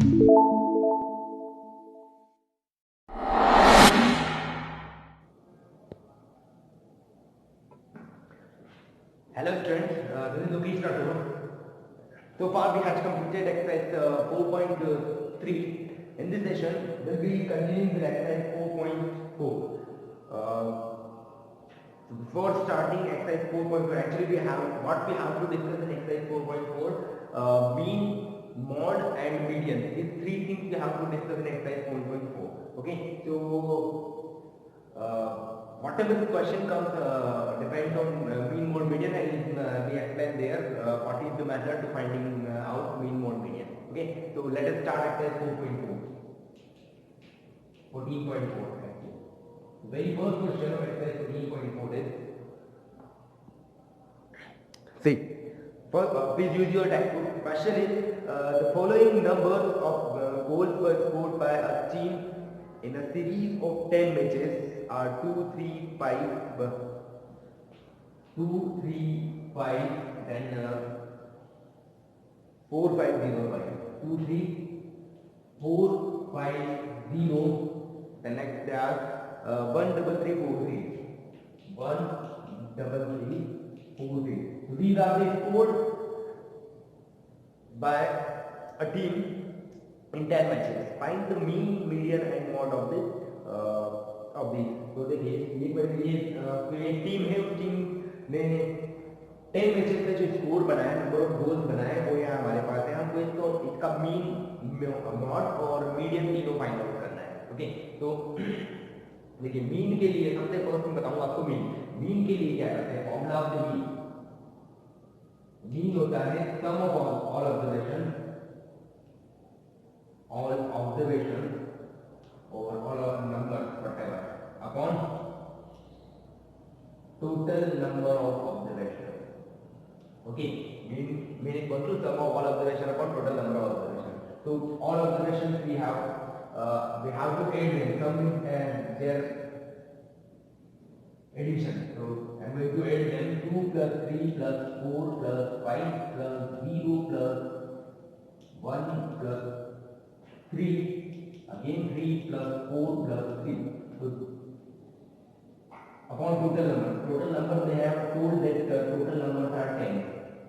Hello students, this is Lokesh Rathore. So far we have completed exercise 4.3. In this session, we will be continuing with exercise 4.4. So before starting exercise 4.4, actually we have to discuss in exercise 4.4, mean, mod and median. These three things we have to discuss in exercise 4.4. Okay, so whatever the question comes depends on mean, mode, median, and we explain there what is the method to finding out mean, mode, median. Okay, so let us start exercise 4.4. 14.4. Very first question of exercise 14.4 is, see, first, please use your textbook. Question is, the following numbers of goals were scored by a team in a series of 10 matches are 2, 3, 5, 2, 3, 5, then 4, 5, 0, 5. 2, 3, 4, 5, 0. The next they are 1, 3, 3, 4, 3. 1, 3, 4, 3. So these are the scored by a team in 10 matches. Find the mean, median and mod of this of these. तो देखिए ये team है, उस team ने 10 matches का जो score बनाया, number of goals बनाए, वो यहाँ हमारे पास है. हमको इसको इसका मीन, मॉड और मीडियन तीनों फाइंड आउट करना है. ओके, तो देखिए मीन के लिए सबसे फर्स्ट मैं बताऊंगा आपको मीन के लिए क्या करते हैं. फॉर्मूला ऑफ द मीन होता है सम ऑफ ऑल ऑब्जर्वेशन और all numbers whatever upon total number of observations. Okay, mean equal to sum of all observation upon total number of observations. So all observations we have to add them. Some is their addition. So I'm going to add them 2 plus 3 plus 4 plus 5 plus 0 plus 1 plus 3, again 3 plus 4 plus 3. So upon total number they have told that total numbers are 10.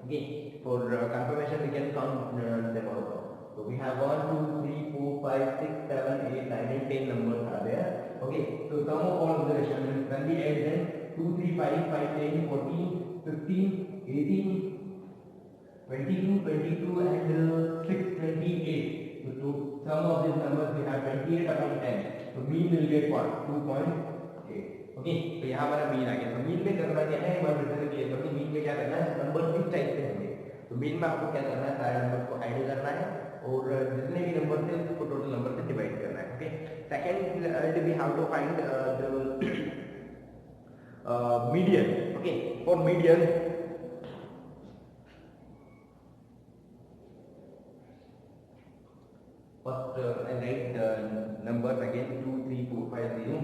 Okay, for confirmation we can count them also. So we have 1, 2, 3, 4, 5, 6, 7, 8, 9 and 10 numbers are there. Okay, so sum of all observations, when we add them, 2, 3, 5, 5, 10, 14, 15, 18, 22, 22 and 6, 28. So sum of these numbers we have 28 upon 10. So mean will get what? 2.8. Okay, तो यहाँ हमारा mean आ गया. तो mean में करना क्या है, मैं फिर क्लियर करूँ. मीन में क्या करना है, नंबर किस टाइप से होंगे. तो मीन में आपको क्या करना है, सारे नंबर को ऐड करना है और जितने भी नंबर थे उसको टोटल नंबर से डिवाइड करना है. Okay, second we have to find the median. Okay, for median first I write the numbers again 2, 3, 4, 5, 0.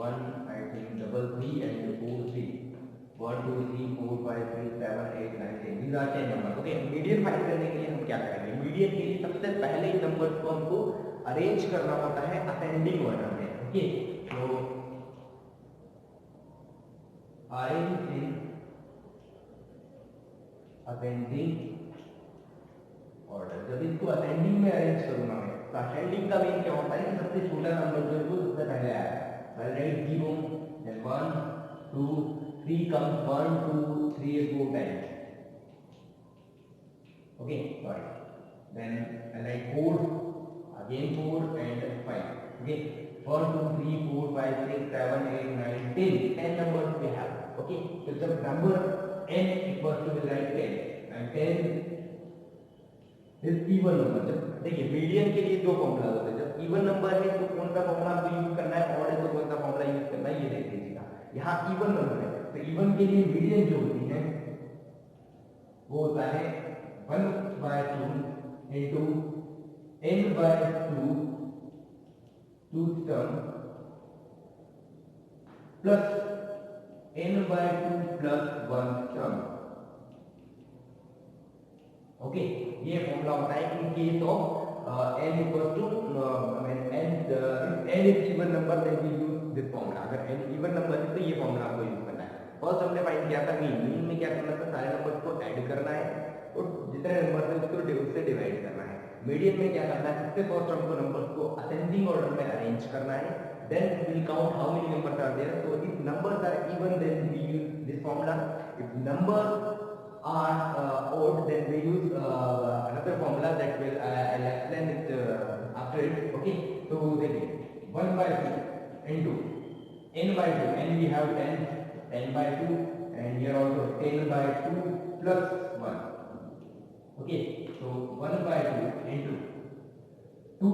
1, I think 3 and 4, 3. 1, 2, 3, 4, 5, 6, 7, 8, 9, 10. These are 10 numbers. Okay, median find करने के लिए हम क्या करेंगे. मीडियन के लिए सबसे पहले इन नंबर्स को हमको अरेंज करना होता है असेंडिंग ऑर्डर में. ओके, तो अरेंज इन असेंडिंग ऑर्डर. जब इसको असेंडिंग में अरेंज करूंगा मैं, तो असेंडिंग का मीन क्या होता है, सबसे छोटा नंबर जो है वो सबसे पहले आया. I'll write 0, then 1, 2, 3 comes 1, 2, 3 is 4 times. Okay, sorry. Then I'll write 4, again 4 and 5. Okay, 1, 2, 3, 4, 5, 6, 7, 8, 9, 10. 10 numbers we have. Okay, so the number n equals to the right 10 and 10 even number. जब देखिए मीडियन के लिए दो फॉर्मूला होते हैं. जब even number है तो कौन सा फॉर्मूला आपको यूज करना है, ऑड है तो कौन सा फॉर्मूला यूज करना है, ये देख लीजिएगा. यहाँ इवन नंबर है तो इवन के लिए मीडियन जो होती है वो होता है 1/2 into n/2 th term plus n/2 plus 1 term. Okay, ये फॉर्मूला होता है in case of n equal to n is even number then we use this formula. अगर n इवन नंबर है तो ये फॉर्मूला आपको यूज करना है। फर्स्ट हमने फाइंड किया था मीन में क्या करना था, सारे नंबर्स को ऐड करना है और जितने नंबर है उससे डिवाइड करना है। मीडियन में क्या करना है, सबसे फर्स्ट हमको नंबर्स को असेंडिंग ऑर्डर में अरेंज करना है, then we will count how many numbers are there. So if numbers are even, then we use this formula. If numbers are odd, then we use another formula that will I'll explain it after it. Okay, so then 1 by 2 into n by 2, and we have 10 by 2, and here also 10 by 2 plus 1. Okay, so 1 by 2 into 2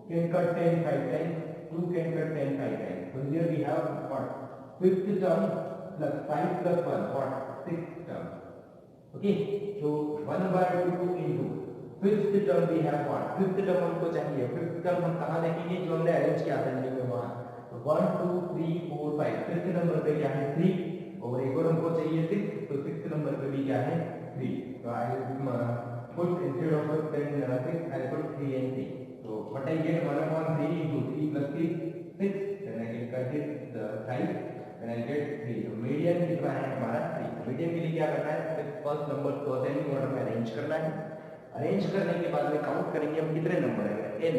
can cut 10 5 times, 2 can cut 10 5 times. So here we have what? Fifth term plus 5 plus 1, what? Sixth term. Okay, so 1 by 2 into fifth term we have what? Fifth term हमको चाहिए। fifth term हम कहाँ देखेंगे, जो हमने arrange किया था में वहाँ। तो 1 2 3 4 5, फिफ्थ नंबर पे क्या है 3, और एक और हमको चाहिए 6, तो सिक्स्थ नंबर पे भी क्या है 3। तो आई put instead of 10 6 I put 3 and 3. So what I get 1 upon 3 into 3 plus 3 6, then I can cut it the size, then I get 3. So median कितना है हमारा 3। मीडियन के लिए क्या करना है, फर्स्ट नंबर को असेंडिंग ऑर्डर में अरेंज करना है। अरेंज करने के बाद में काउंट करेंगे हम कितने नंबर है, n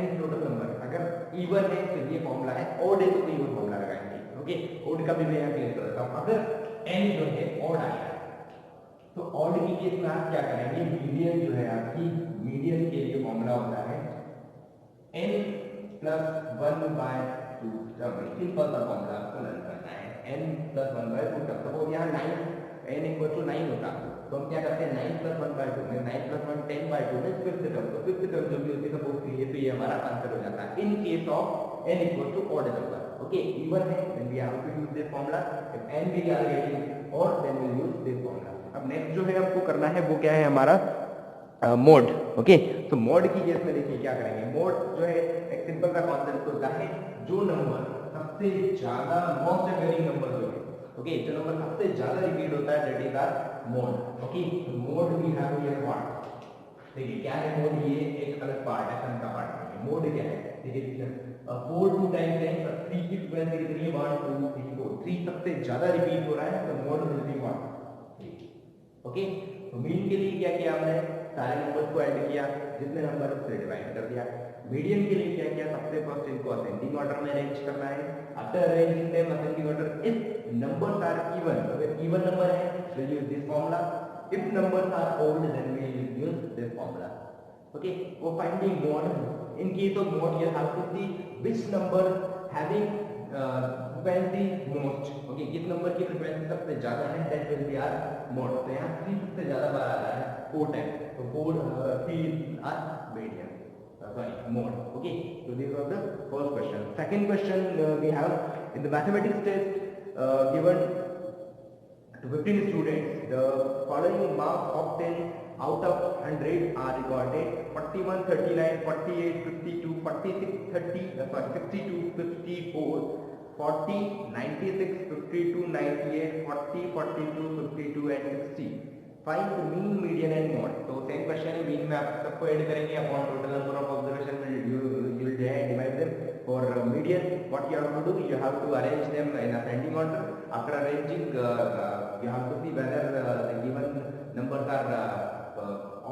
इज टोटल नंबर। अगर इवन है तो ये फॉर्मूला है, ऑड है तो कोई और फॉर्मूला लगाएंगे। ओके, ऑड का भी मैं यहाँ क्लियर करता हूँ। अगर n जो है ऑड आया तो ऑड की केस में आप क्या करेंगे, मीडियन जो है आपकी, मीडियन के लिए फॉर्मूला होता है n plus 1 by 2 term. Simple सा फॉर्मूला आपको लर्न करना है, n plus 1 by 2 term. Suppose यहाँ 9 n इक्वल टू 9 होता तो हम क्या करते हैं 9 प्लस 1 बाय 2 में 9 प्लस 1 10 बाय 2 में फिफ्थ टर्म। तो फिफ्थ टर्म जो भी होती है सपोज 3 है तो ये हमारा आंसर हो जाता है in case of n equal to odd number. Okay, even है then we have to use this formula, if n we are getting odd then we'll use this formula। अब नेक्स्ट जो है आपको करना है वो क्या है हमारा मोड। ओके, तो मोड की केस में देखिए क्या करेंगे। मोड जो है एक सिंपल सा कॉन्सेप्ट होता है, जो नंबर सबसे ज्यादा मोस्ट वेरिंग नंबर जो है, ओके, जो नंबर सबसे ज्यादा रिपीट होता है that is our mode. Okay, mode we have here what, देखिए क्या है मोड, ये एक अलग पार्ट है, सम का पार्ट नहीं है। मोड क्या है, देखिए 4 2 टाइम्स 10 पर 3 की फ्रीक्वेंसी कितनी है 1 2 3 4, 3 सबसे ज्यादा रिपीट हो रहा है तो मोड विल बी 1 3। ओके, तो मीन के लिए क्या किया हमने, सारे नंबर्स को ऐड किया, जितने नंबर उससे डिवाइड कर दिया। मीडियन के लिए क्या किया, सबसे फर्स्ट इनको असेंडिंग ऑर्डर में अरेंज करना है। After arranging them ascending order, if numbers are even, अगर इवन नंबर है will use this formula, if numbers are odd then we will use this formula. Okay, वो finding mode, in case of mode you have to see which number having frequency most. Okay, किस number की frequency सबसे ज्यादा है that will be our mode. तो यहाँ 3 सबसे ज्यादा बार आ रहा है 4 टाइम, तो 4 3 are medium, sorry mode। Okay, so this was the first question। second question we have in the mathematics test given to 15 students, the following marks obtained out of 100 are recorded: 41 39 48 52 46 30 62 54 40 96 52 98 40 42 52 and 60। Find mean median and mode. तो same question है, mean में आप सबको add करेंगे upon total number of observation you will divide them. For median what you have to do, you have to arrange them in ascending order. After arranging you have to see whether the given numbers are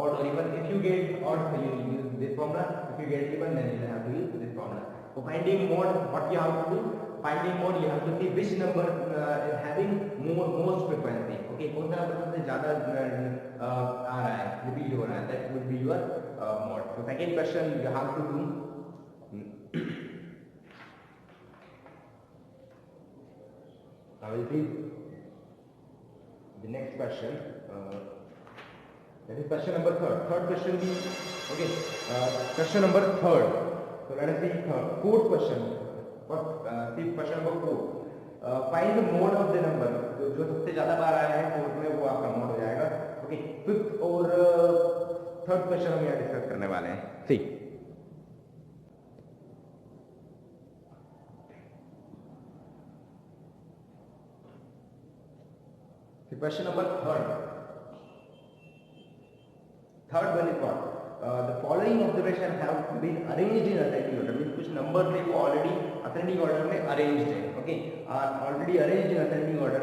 odd or even. If you get odd, so you use this formula. If you get even, then you have to use this formula. For finding mode, what you have to do? Finding mode, you have to see which number is having most frequency. Okay, कौन सा number सबसे ज़्यादा आ रहा है, repeat हो रहा है, that would be your mode. So second question you have to do. I will read the next question. That is question number third. Third question be okay. Question number third. So let us see fourth question. First, see question number 4. Find the mode of the number. जो सबसे ज़्यादा बार आया है fourth में वो आपका mode हो जाएगा। ओके, फिफ्थ और थर्ड क्वेश्चन हम यहाँ डिस्कस करने वाले हैं। सी question number third. Third one is what the following observation have been arranged in ascending order, means कुछ number थे वो already ascending order में arranged है, okay, are already arranged in ascending order.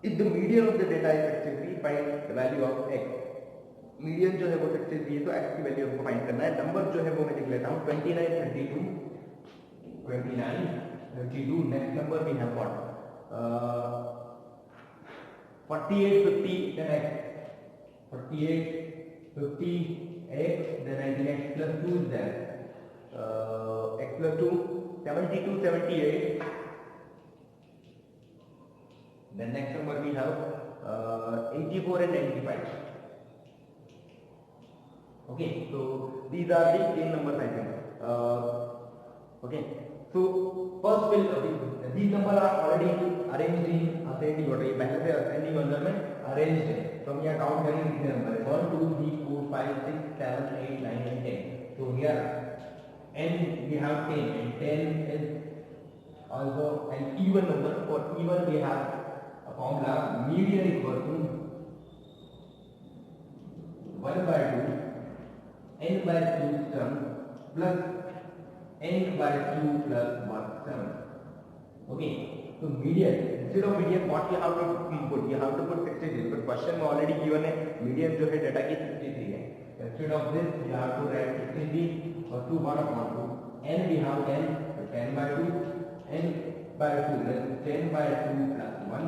If the median of the data is 63, find the value of x. Median जो है वो 63 है तो x की वैल्यू हमको फाइंड करना है. नंबर जो है वो मैं लिख लेता हूँ 29 32 29 32. Next number we have what 48 50 then x 48 50 x, then I think x plus 2 is there. X plus 2 72 78. Then next number we have 84 and 95. Okay, so these are the same numbers I think. Okay, so first will these numbers are already arranged in ascending order. ये पहले से ascending order में arranged है. तो हम यहाँ count करेंगे कितने नंबर है 1 2 3 4 5 6 7 8 9 and 10. So here n we have 10 and 10 is also an even number. For even we have a formula median equal to 1 by 2 n by 2 sum plus n by 2 plus 1 sum. Okay, so median, instead of median what you have to put, you have to put 63, but question में already given है median जो है data की 63 है. Instead of this you have to write 63 or 2 1 upon 2. n we have 10, so 10 by 2 n by 2 then 10 by 2 plus 1.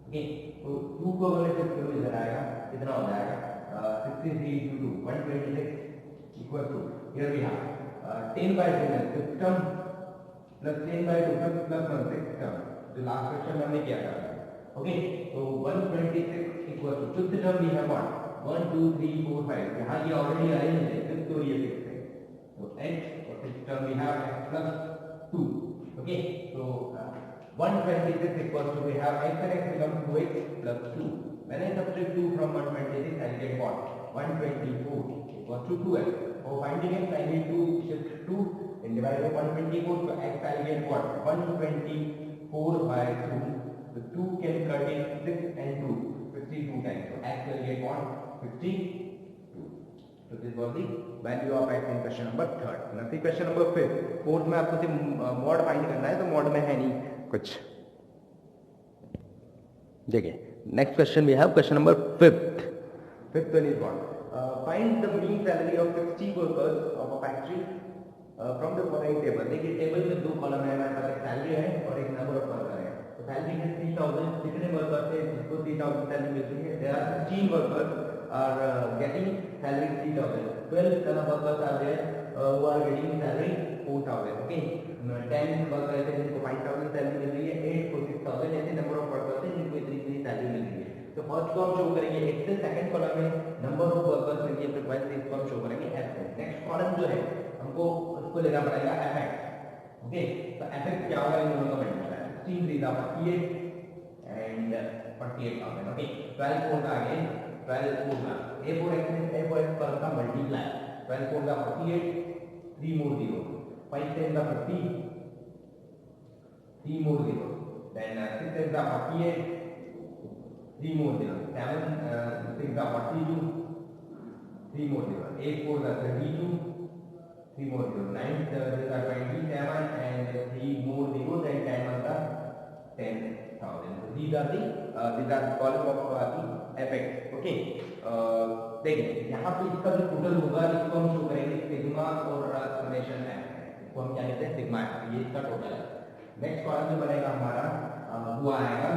Okay, तो 2 को अगर shift करो इधर आएगा कितना हो जाएगा 63 into 2 126 equal to here we have 10 by 2 है system plus 10 by 2 plus 1 system. जो लास्ट क्वेश्चन में हमने किया था. ओके, तो 126 equal to fifth term we have what 1 2 3 4 5. यहाँ ये ऑलरेडी अरेंज है फिफ्थ तो ये फिक्स है. तो x और fifth term we have x plus 2. Okay, तो 126 equals to we have x and x becomes 2x plus 2. When I subtract 2 from 126 I get what 124 equals to 2x. For finding x I need to shift 2 and divide by 124, so x I get what 124 by 2. The 2 can cut in 6 and 2 52 times, so x will get what 52. So this was the value of x in question number 3rd. Now see question number 5th. 4th में आपको सिर्फ mod find करना है, तो mod में है नहीं कुछ. देखिए next question we have question number 5th. 5th one is what find the mean salary of 60 workers of a factory from the following table. देखिए टेबल में दो कॉलम है, हमारे पास एक सैलरी है और एक नंबर ऑफ वर्कर है. तो सैलरी है 3000. कितने वर्कर थे जिसको 3000 सैलरी मिल रही है? There are 16 workers are getting salary 3000. 12 ton of workers are there who are getting salary 4000. Okay, 10 worker ऐसे जिनको 5000 सैलरी मिल रही है, 8 को 6000. ऐसे नंबर ऑफ वर्कर्स हैं जिनको इतनी इतनी सैलरी मिल रही है. तो फर्स्ट को हम शो करेंगे x से, सेकंड कॉलम में नंबर ऑफ वर्कर्स मिल रही है, फ्रीक्वेंसी इसको हम शो करेंगे f से. नेक्स्ट कॉलम जो है हमको उसको लेना पड़ेगा fx. ओके, तो fx क्या होगा इन दोनों का मल्टीप्लाई 16 3 का 48 एंड 48000. ओके, 12 4 का अगेन 12 4 का a4x पर का मल्टीप्लाई 12 4 का 48 3 more 0 5 10 का 50 3 more 0 then 6 10 का 48 3 more 0 7 6 का 42 3 more 0 8 4 का 32 3 more 0 9 7 का 27 and 3 more 0 then 10 1 का 10,000. So these are the column of the fx. Okay, देखिए यहाँ पे इसका जो टोटल होगा इसको हम शो करेंगे सिग्मा और समेशन f. इसको हम क्या कहते हैं सिग्मा f. ये इसका टोटल है. नेक्स्ट कॉलम जो बनेगा हमारा वो आएगा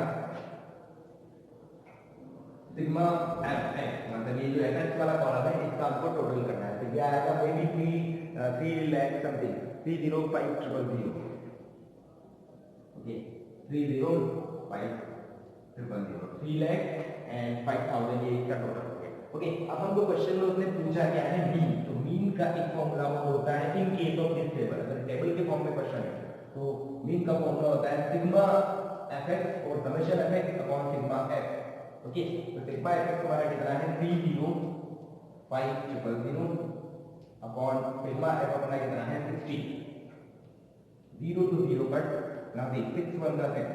सिग्मा एफ एक्स, मतलब ये जो एफ वाला कॉलम है इसका आपको टोटल करना है. तो ये आएगा may be 3 lakh something 305000. Okay, 305000 3 lakh and 5000 ये इसका टोटल हो गया. ओके, अब हमको क्वेश्चन में उसने पूछा क्या है मीन. तो मीन का एक फॉर्मूला होता है in case of this table. अगर टेबल के फॉर्म में क्वेश्चन है तो मीन का फॉर्मूला होता है सिग्मा एफएक्स और summation FX upon sigma F. Okay, तो सिग्मा एफएक्स हमारा कितना है 305000 अपॉन सिग्मा एफ अपना कितना है 60. 0 to 0 कट. नाउ दी 6 1 का 6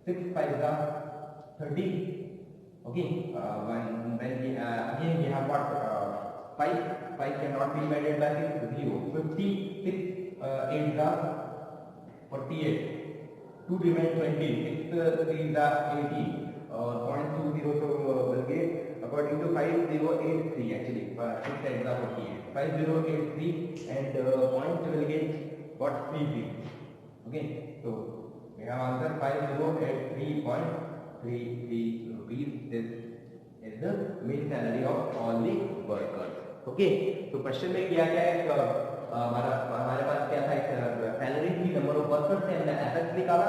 6 5 का 30 Okay, when we again we have got 5 cannot be divided by 6, 0. 50, 6 8 the 48, 2 remain 20, 6 3 the 18, 0.20 will get according to 5083 actually, 6 8 the 48, 5083 and point will get what 33. Okay, so we have answer 5083.33 rupees. This is the main salary of all the workers. Okay, तो question में क्या क्या है, हमारे पास क्या था, salary थी, number of workers थे, हमने एफएक्स निकाला,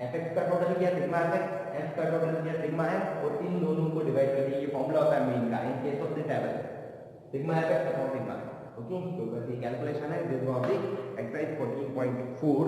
एफएक्स का टोटल किया सिग्मा एफएक्स, एफ का टोटल किया सिग्मा एफ, और इन दोनों को डिवाइड कर दिया, ये फॉर्मूला होता है मेन का इन case of the table, sigma FX upon sigma. Okay, तो बस ये कैलकुलेशन है, दिस वाज द एक्सरसाइज 14.4